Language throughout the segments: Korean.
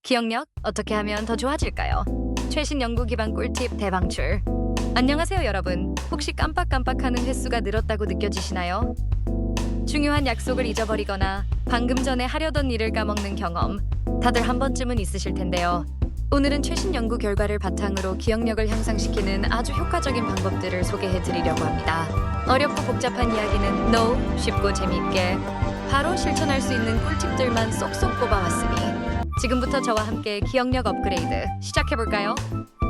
기억력 어떻게 하면 더 좋아질까요? 최신 연구 기반 꿀팁 대방출. 안녕하세요 여러분. 혹시 깜빡깜빡하는 횟수가 늘었다고 느껴지시나요? 중요한 약속을 잊어버리거나 방금 전에 하려던 일을 까먹는 경험 다들 한 번쯤은 있으실 텐데요. 오늘은 최신 연구 결과를 바탕으로 기억력을 향상시키는 아주 효과적인 방법들을 소개해 드리려고 합니다. 어렵고 복잡한 이야기는 no, 쉽고 재미있게 바로 실천할 수 있는 꿀팁들만 쏙쏙 뽑아왔으니 지금부터 저와 함께 기억력 업그레이드 시작해볼까요?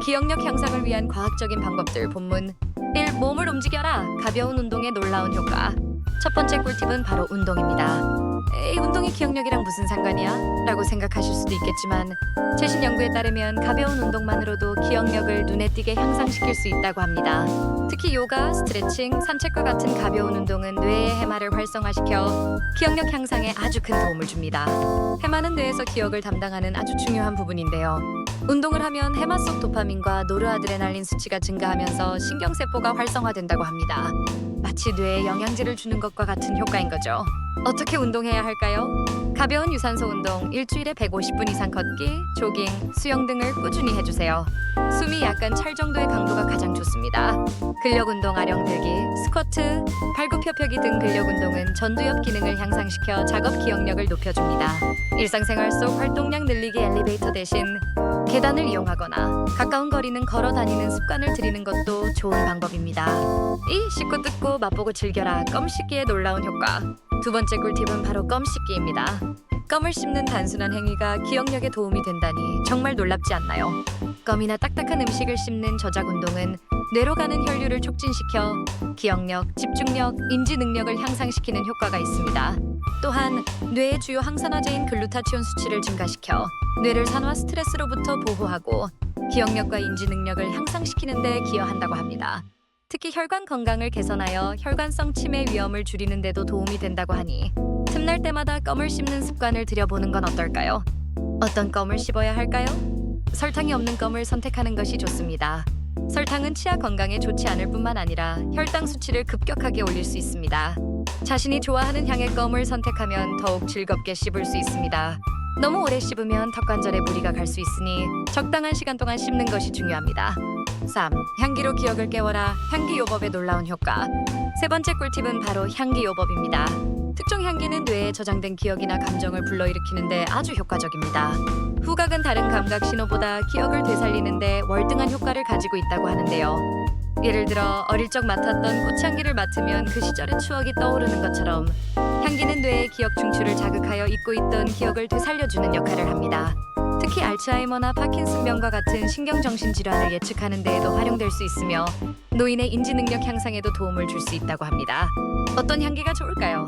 기억력 향상을 위한 과학적인 방법들 본문 1. 몸을 움직여라. 가벼운 운동의 놀라운 효과. 첫 번째 꿀팁은 바로 운동입니다. 에이, 운동이 기억력이랑 무슨 상관이야? 라고 생각하실 수도 있겠지만 최신 연구에 따르면 가벼운 운동만으로도 기억력을 눈에 띄게 향상시킬 수 있다고 합니다. 특히 요가, 스트레칭, 산책과 같은 가벼운 운동은 뇌의 해마를 활성화시켜 기억력 향상에 아주 큰 도움을 줍니다. 해마는 뇌에서 기억을 담당하는 아주 중요한 부분인데요. 운동을 하면 해마 속 도파민과 노르아드레날린 수치가 증가하면서 신경세포가 활성화된다고 합니다. 마치 뇌에 영양제를 주는 것과 같은 효과인 거죠. 어떻게 운동해야 할까요? 가벼운 유산소 운동, 일주일에 150분 이상 걷기, 조깅, 수영 등을 꾸준히 해주세요. 숨이 약간 찰 정도의 강도가 가장 좋습니다. 근력 운동 아령 들기, 스쿼트, 발굽혀펴기 등 근력 운동은 전두엽 기능을 향상시켜 작업 기억력을 높여줍니다. 일상생활 속 활동량 늘리기 엘리베이터 대신 계단을 이용하거나 가까운 거리는 걸어 다니는 습관을 들이는 것도 좋은 방법입니다. 이 씻고 뜯고 맛보고 즐겨라. 껌 씹기의 놀라운 효과. 두 번째 꿀팁은 바로 껌 씹기입니다. 껌을 씹는 단순한 행위가 기억력에 도움이 된다니 정말 놀랍지 않나요? 껌이나 딱딱한 음식을 씹는 저작 운동은 뇌로 가는 혈류를 촉진시켜 기억력, 집중력, 인지 능력을 향상시키는 효과가 있습니다. 또한 뇌의 주요 항산화제인 글루타치온 수치를 증가시켜 뇌를 산화 스트레스로부터 보호하고 기억력과 인지 능력을 향상시키는 데 기여한다고 합니다. 특히 혈관 건강을 개선하여 혈관성 치매 위험을 줄이는 데도 도움이 된다고 하니 틈날 때마다 껌을 씹는 습관을 들여보는 건 어떨까요? 어떤 껌을 씹어야 할까요? 설탕이 없는 껌을 선택하는 것이 좋습니다. 설탕은 치아 건강에 좋지 않을 뿐만 아니라 혈당 수치를 급격하게 올릴 수 있습니다. 자신이 좋아하는 향의 껌을 선택하면 더욱 즐겁게 씹을 수 있습니다. 너무 오래 씹으면 턱관절에 무리가 갈 수 있으니 적당한 시간 동안 씹는 것이 중요합니다. 3. 향기로 기억을 깨워라. 향기요법의 놀라운 효과. 세 번째 꿀팁은 바로 향기요법입니다. 특정 향기는 뇌에 저장된 기억이나 감정을 불러일으키는데 아주 효과적입니다. 후각은 다른 감각 신호보다 기억을 되살리는데 월등한 효과를 가지고 있다고 하는데요. 예를 들어 어릴 적 맡았던 꽃향기를 맡으면 그 시절의 추억이 떠오르는 것처럼 향기는 뇌의 기억 중추를 자극하여 잊고 있던 기억을 되살려주는 역할을 합니다. 특히 알츠하이머나 파킨슨병과 같은 신경정신 질환을 예측하는 데에도 활용될 수 있으며 노인의 인지 능력 향상에도 도움을 줄 수 있다고 합니다. 어떤 향기가 좋을까요?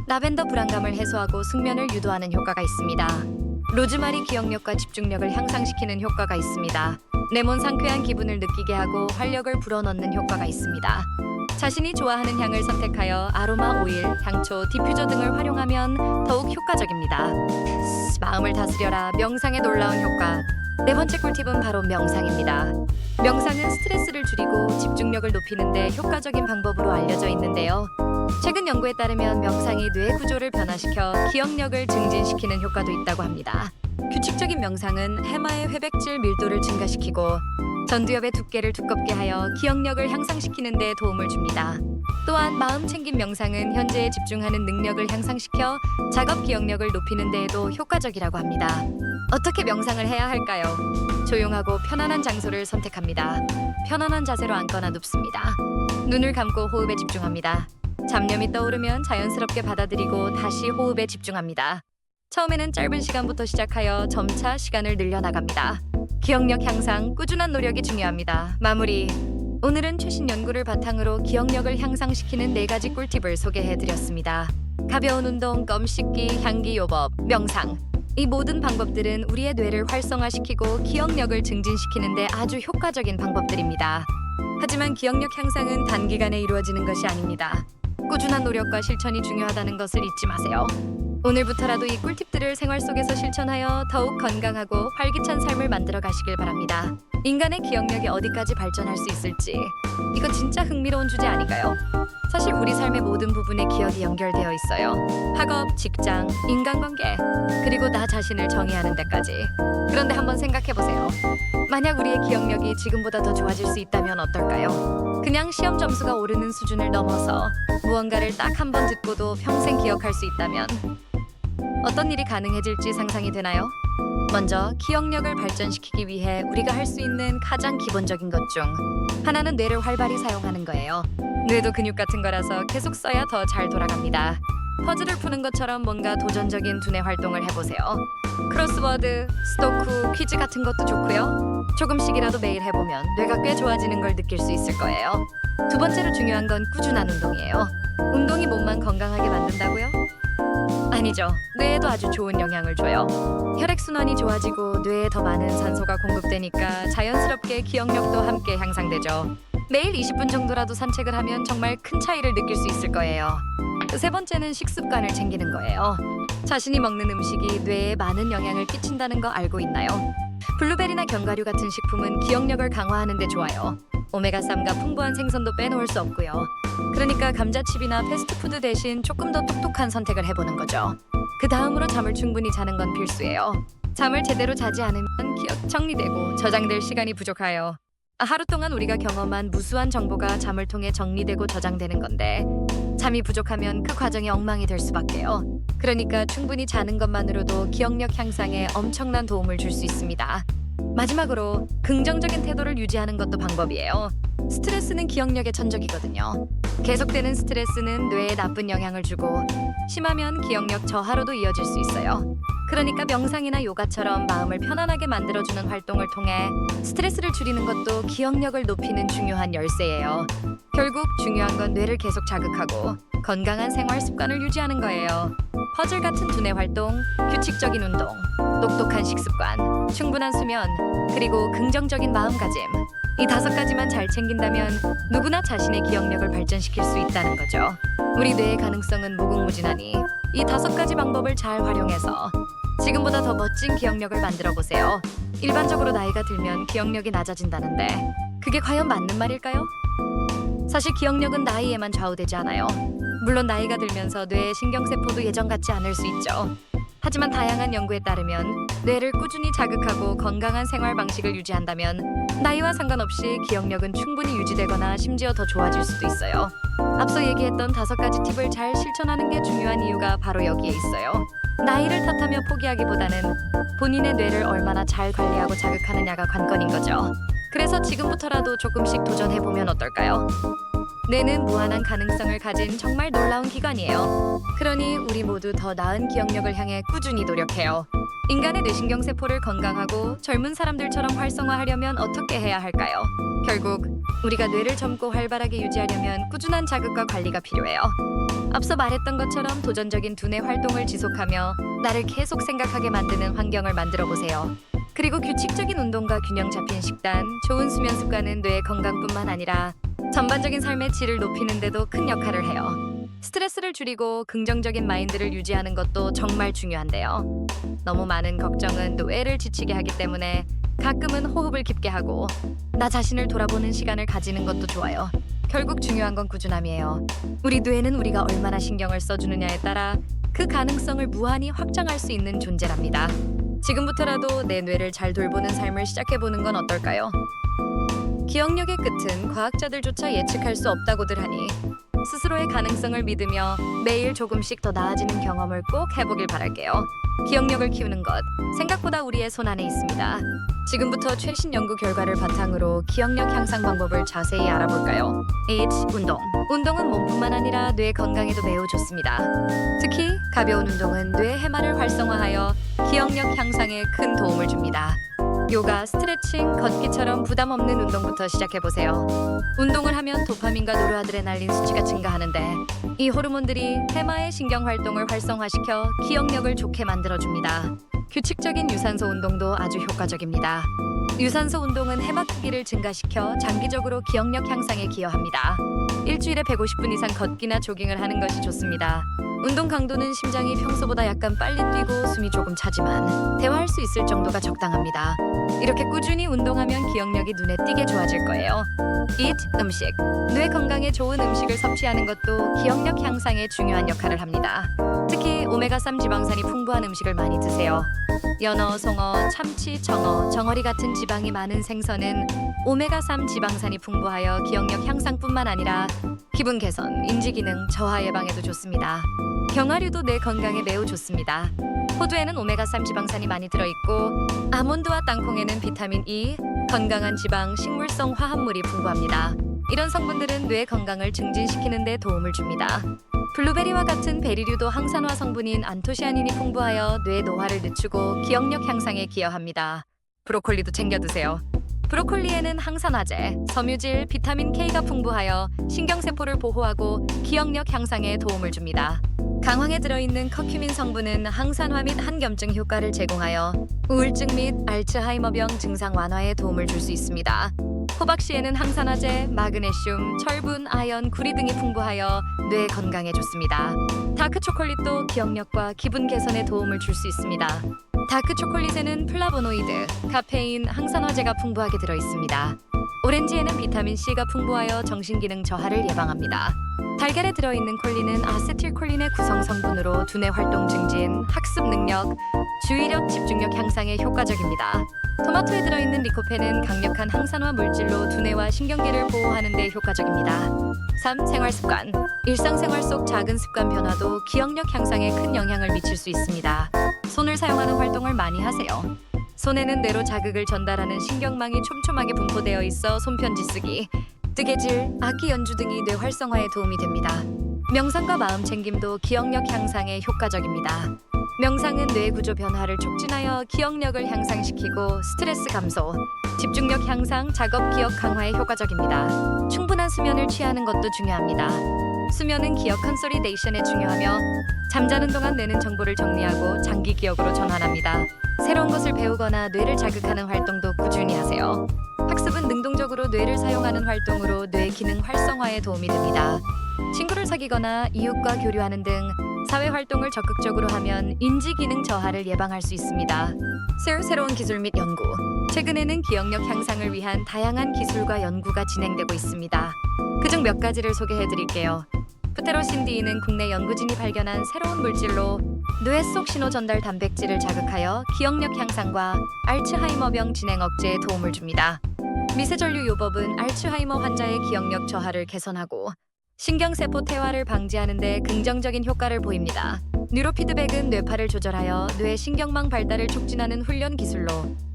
라벤더 불안감을 해소하고 숙면을 유도하는 효과가 있습니다. 로즈마리 기억력과 집중력을 향상시키는 효과가 있습니다. 레몬 상쾌한 기분을 느끼게 하고 활력을 불어넣는 효과가 있습니다. 자신이 좋아하는 향을 선택하여 아로마 오일, 향초, 디퓨저 등을 활용하면 더욱 효과적입니다. 마음을 다스려라. 명상의 놀라운 효과. 네 번째 꿀팁은 바로 명상입니다. 명상은 스트레스를 줄이고 집중력을 높이는 데 효과적인 방법으로 알려져 있는데요. 최근 연구에 따르면 명상이 뇌 구조를 변화시켜 기억력을 증진시키는 효과도 있다고 합니다. 규칙적인 명상은 해마의 회백질 밀도를 증가시키고 전두엽의 두께를 두껍게 하여 기억력을 향상시키는 데 도움을 줍니다. 또한 마음 챙김 명상은 현재에 집중하는 능력을 향상시켜 작업 기억력을 높이는 데에도 효과적이라고 합니다. 어떻게 명상을 해야 할까요? 조용하고 편안한 장소를 선택합니다. 편안한 자세로 앉거나 눕습니다. 눈을 감고 호흡에 집중합니다. 잡념이 떠오르면 자연스럽게 받아들이고 다시 호흡에 집중합니다. 처음에는 짧은 시간부터 시작하여 점차 시간을 늘려나갑니다. 기억력 향상, 꾸준한 노력이 중요합니다. 마무리. 오늘은 최신 연구를 바탕으로 기억력을 향상시키는 4가지 꿀팁을 소개해드렸습니다. 가벼운 운동, 껌 씹기, 향기요법, 명상. 이 모든 방법들은 우리의 뇌를 활성화시키고 기억력을 증진시키는 데 아주 효과적인 방법들입니다. 하지만 기억력 향상은 단기간에 이루어지는 것이 아닙니다. 꾸준한 노력과 실천이 중요하다는 것을 잊지 마세요. 오늘부터라도 이 꿀팁들을 생활 속에서 실천하여 더욱 건강하고 활기찬 삶을 만들어 가시길 바랍니다. 인간의 기억력이 어디까지 발전할 수 있을지 이거 진짜 흥미로운 주제 아닌가요? 사실 우리 삶의 모든 부분에 기억이 연결되어 있어요. 학업, 직장, 인간관계, 그리고 나 자신을 정의하는 데까지. 그런데 한번 생각해보세요. 만약 우리의 기억력이 지금보다 더 좋아질 수 있다면 어떨까요? 그냥 시험 점수가 오르는 수준을 넘어서 무언가를 딱 한 번 듣고도 평생 기억할 수 있다면 어떤 일이 가능해질지 상상이 되나요? 먼저 기억력을 발전시키기 위해 우리가 할 수 있는 가장 기본적인 것 중 하나는 뇌를 활발히 사용하는 거예요. 뇌도 근육 같은 거라서 계속 써야 더 잘 돌아갑니다. 퍼즐을 푸는 것처럼 뭔가 도전적인 두뇌 활동을 해보세요. 크로스워드, 스토쿠, 퀴즈 같은 것도 좋고요. 조금씩이라도 매일 해보면 뇌가 꽤 좋아지는 걸 느낄 수 있을 거예요. 두 번째로 중요한 건 꾸준한 운동이에요. 운동이 몸만 건강하게 만든다고요? 아니죠. 뇌에도 아주 좋은 영향을 줘요. 혈액순환이 좋아지고 뇌에 더 많은 산소가 공급되니까 자연스럽게 기억력도 함께 향상되죠. 매일 20분 정도라도 산책을 하면 정말 큰 차이를 느낄 수 있을 거예요. 세 번째는 식습관을 챙기는 거예요. 자신이 먹는 음식이 뇌에 많은 영향을 끼친다는 거 알고 있나요? 블루베리나 견과류 같은 식품은 기억력을 강화하는 데 좋아요. 오메가3가 풍부한 생선도 빼놓을 수 없고요. 그러니까 감자칩이나 패스트푸드 대신 조금 더 똑똑한 선택을 해보는 거죠. 그 다음으로 잠을 충분히 자는 건 필수예요. 잠을 제대로 자지 않으면 기억 정리되고 저장될 시간이 부족해요. 하루 동안 우리가 경험한 무수한 정보가 잠을 통해 정리되고 저장되는 건데 잠이 부족하면 그 과정이 엉망이 될 수밖에요. 그러니까 충분히 자는 것만으로도 기억력 향상에 엄청난 도움을 줄 수 있습니다. 마지막으로 긍정적인 태도를 유지하는 것도 방법이에요. 스트레스는 기억력의 천적이거든요. 계속되는 스트레스는 뇌에 나쁜 영향을 주고 심하면 기억력 저하로도 이어질 수 있어요. 그러니까 명상이나 요가처럼 마음을 편안하게 만들어주는 활동을 통해 스트레스를 줄이는 것도 기억력을 높이는 중요한 열쇠예요. 결국 중요한 건 뇌를 계속 자극하고 건강한 생활 습관을 유지하는 거예요. 퍼즐 같은 두뇌 활동, 규칙적인 운동, 똑똑한 식습관, 충분한 수면, 그리고 긍정적인 마음가짐. 이 5가지만 잘 챙긴다면 누구나 자신의 기억력을 발전시킬 수 있다는 거죠. 우리 뇌의 가능성은 무궁무진하니 이 5가지 방법을 잘 활용해서 지금보다 더 멋진 기억력을 만들어 보세요. 일반적으로 나이가 들면 기억력이 낮아진다는데 그게 과연 맞는 말일까요? 사실 기억력은 나이에만 좌우되지 않아요. 물론 나이가 들면서 뇌의 신경세포도 예전 같지 않을 수 있죠. 하지만 다양한 연구에 따르면 뇌를 꾸준히 자극하고 건강한 생활 방식을 유지한다면 나이와 상관없이 기억력은 충분히 유지되거나 심지어 더 좋아질 수도 있어요. 앞서 얘기했던 5가지 팁을 잘 실천하는 게 중요한 이유가 바로 여기에 있어요. 나이를 탓하며 포기하기보다는 본인의 뇌를 얼마나 잘 관리하고 자극하느냐가 관건인 거죠. 그래서 지금부터라도 조금씩 도전해보면 어떨까요? 뇌는 무한한 가능성을 가진 정말 놀라운 기관이에요. 그러니 우리 모두 더 나은 기억력을 향해 꾸준히 노력해요. 인간의 뇌신경세포를 건강하고 젊은 사람들처럼 활성화하려면 어떻게 해야 할까요? 결국 우리가 뇌를 젊고 활발하게 유지하려면 꾸준한 자극과 관리가 필요해요. 앞서 말했던 것처럼 도전적인 두뇌 활동을 지속하며 나를 계속 생각하게 만드는 환경을 만들어 보세요. 그리고 규칙적인 운동과 균형 잡힌 식단, 좋은 수면 습관은 뇌의 건강뿐만 아니라 전반적인 삶의 질을 높이는 데도 큰 역할을 해요. 스트레스를 줄이고 긍정적인 마인드를 유지하는 것도 정말 중요한데요. 너무 많은 걱정은 뇌를 지치게 하기 때문에 가끔은 호흡을 깊게 하고 나 자신을 돌아보는 시간을 가지는 것도 좋아요. 결국 중요한 건 꾸준함이에요. 우리 뇌는 우리가 얼마나 신경을 써주느냐에 따라 그 가능성을 무한히 확장할 수 있는 존재랍니다. 지금부터라도 내 뇌를 잘 돌보는 삶을 시작해보는 건 어떨까요? 기억력의 끝은 과학자들조차 예측할 수 없다고들 하니 스스로의 가능성을 믿으며 매일 조금씩 더 나아지는 경험을 꼭 해보길 바랄게요. 기억력을 키우는 것, 생각보다 우리의 손안에 있습니다. 지금부터 최신 연구 결과를 바탕으로 기억력 향상 방법을 자세히 알아볼까요? 1. 운동. 운동은 몸뿐만 아니라 뇌 건강에도 매우 좋습니다. 특히 가벼운 운동은 뇌 해마를 활성화하여 기억력 향상에 큰 도움을 줍니다. 요가, 스트레칭, 걷기처럼 부담 없는 운동부터 시작해보세요. 운동을 하면 도파민과 노르아드레날린 수치가 증가하는데 이 호르몬들이 해마의 신경 활동을 활성화시켜 기억력을 좋게 만들어줍니다. 규칙적인 유산소 운동도 아주 효과적입니다. 유산소 운동은 해막 크기를 증가시켜 장기적으로 기억력 향상에 기여합니다. 일주일에 150분 이상 걷기나 조깅을 하는 것이 좋습니다. 운동 강도는 심장이 평소보다 약간 빨리 뛰고 숨이 조금 차지만 대화할 수 있을 정도가 적당합니다. 이렇게 꾸준히 운동하면 기억력이 눈에 띄게 좋아질 거예요. Eat 음식. 뇌 건강에 좋은 음식을 섭취하는 것도 기억력 향상에 중요한 역할을 합니다. 특히 오메가3 지방산이 풍부한 음식을 많이 드세요. 연어, 송어, 참치, 정어, 정어리 같은 지방이 많은 생선은 오메가3 지방산이 풍부하여 기억력 향상뿐만 아니라 기분 개선, 인지 기능 저하 예방에도 좋습니다. 견과류도 뇌 건강에 매우 좋습니다. 호두에는 오메가3 지방산이 많이 들어있고 아몬드와 땅콩에는 비타민 E, 건강한 지방, 식물성 화합물이 풍부합니다. 이런 성분들은 뇌 건강을 증진시키는 데 도움을 줍니다. 블루베리와 같은 베리류도 항산화 성분인 안토시아닌이 풍부하여 뇌 노화를 늦추고 기억력 향상에 기여합니다. 브로콜리도 챙겨 드세요. 브로콜리에는 항산화제, 섬유질, 비타민 K가 풍부하여 신경세포를 보호하고 기억력 향상에 도움을 줍니다. 강황에 들어있는 커큐민 성분은 항산화 및 항염증 효과를 제공하여 우울증 및 알츠하이머병 증상 완화에 도움을 줄 수 있습니다. 호박씨에는 항산화제, 마그네슘, 철분, 아연, 구리 등이 풍부하여 뇌 건강에 좋습니다. 다크 초콜릿도 기억력과 기분 개선에 도움을 줄 수 있습니다. 다크 초콜릿에는 플라보노이드, 카페인, 항산화제가 풍부하게 들어있습니다. 오렌지에는 비타민 C가 풍부하여 정신기능 저하를 예방합니다. 달걀에 들어있는 콜린은 아세틸콜린의 구성 성분으로 두뇌 활동 증진, 학습 능력, 주의력, 집중력 향상에 효과적입니다. 토마토에 들어있는 리코펜은 강력한 항산화 물질로 두뇌와 신경계를 보호하는 데 효과적입니다. 3. 생활습관. 일상생활 속 작은 습관 변화도 기억력 향상에 큰 영향을 미칠 수 있습니다. 손을 사용하는 활동을 많이 하세요. 손에는 뇌로 자극을 전달하는 신경망이 촘촘하게 분포되어 있어 손편지 쓰기, 뜨개질, 악기 연주 등이 뇌 활성화에 도움이 됩니다. 명상과 마음 챙김도 기억력 향상에 효과적입니다. 명상은 뇌 구조 변화를 촉진하여 기억력을 향상시키고 스트레스 감소, 집중력 향상, 작업 기억 강화에 효과적입니다. 충분한 수면을 취하는 것도 중요합니다. 수면은 기억 컨솔리데이션에 중요하며 잠자는 동안 뇌는 정보를 정리하고 장기 기억으로 전환합니다. 새로운 것을 배우거나 뇌를 자극하는 활동도 꾸준히 하세요. 학습은 능동적으로 뇌를 사용하는 활동으로 뇌 기능 활성화에 도움이 됩니다. 친구를 사귀거나 이웃과 교류하는 등 사회 활동을 적극적으로 하면 인지 기능 저하를 예방할 수 있습니다. 새로운 기술 및 연구. 최근에는 기억력 향상을 위한 다양한 기술과 연구가 진행되고 있습니다. 그중 몇 가지를 소개해 드릴게요. 프테로신 D는 국내 연구진이 발견한 새로운 물질로 뇌 속 신호 전달 단백질을 자극하여 기억력 향상과 알츠하이머병 진행 억제에 도움을 줍니다. 미세전류 요법은 알츠하이머 환자의 기억력 저하를 개선하고 신경세포 퇴화를 방지하는 데 긍정적인 효과를 보입니다. 뉴로피드백은 뇌파를 조절하여 뇌 신경망 발달을 촉진하는 훈련 기술로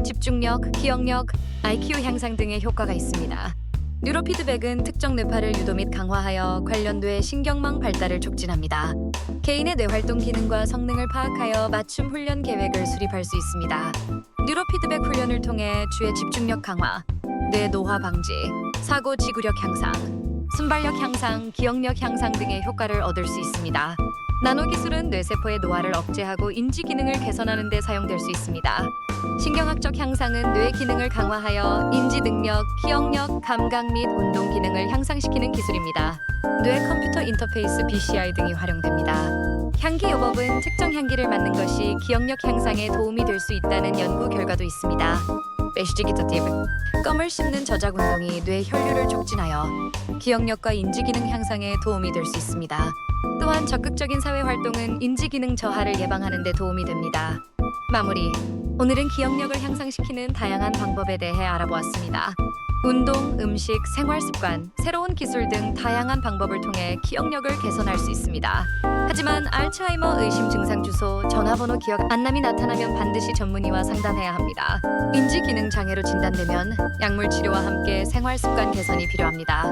집중력, 기억력, IQ 향상 등의 효과가 있습니다. 뉴로피드백은 특정 뇌파를 유도 및 강화하여 관련 뇌 신경망 발달을 촉진합니다. 개인의 뇌활동 기능과 성능을 파악하여 맞춤 훈련 계획을 수립할 수 있습니다. 뉴로피드백 훈련을 통해 주의 집중력 강화, 뇌 노화 방지, 사고 지구력 향상, 순발력 향상, 기억력 향상 등의 효과를 얻을 수 있습니다. 나노기술은 뇌세포의 노화를 억제하고 인지 기능을 개선하는 데 사용될 수 있습니다. 신경학적 향상은 뇌 기능을 강화하여 인지 능력, 기억력, 감각 및 운동 기능을 향상시키는 기술입니다. 뇌 컴퓨터 인터페이스 BCI 등이 활용됩니다. 향기 요법은 특정 향기를 맡는 것이 기억력 향상에 도움이 될 수 있다는 연구 결과도 있습니다. 베시지기터티브. 껌을 씹는 저작 운동이 뇌 혈류를 촉진하여 기억력과 인지 기능 향상에 도움이 될 수 있습니다. 또한 적극적인 사회 활동은 인지 기능 저하를 예방하는 데 도움이 됩니다. 마무리. 오늘은 기억력을 향상시키는 다양한 방법에 대해 알아보았습니다. 운동, 음식, 생활 습관, 새로운 기술 등 다양한 방법을 통해 기억력을 개선할 수 있습니다. 하지만 알츠하이머 의심 증상 주소, 전화번호 기억 안남이 나타나면 반드시 전문의와 상담해야 합니다. 인지 기능 장애로 진단되면 약물 치료와 함께 생활 습관 개선이 필요합니다.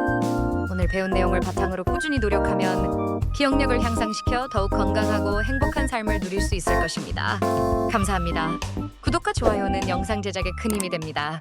오늘 배운 내용을 바탕으로 꾸준히 노력하면 기억력을 향상시켜 더욱 건강하고 행복한 삶을 누릴 수 있을 것입니다. 감사합니다. 구독과 좋아요는 영상 제작에 큰 힘이 됩니다.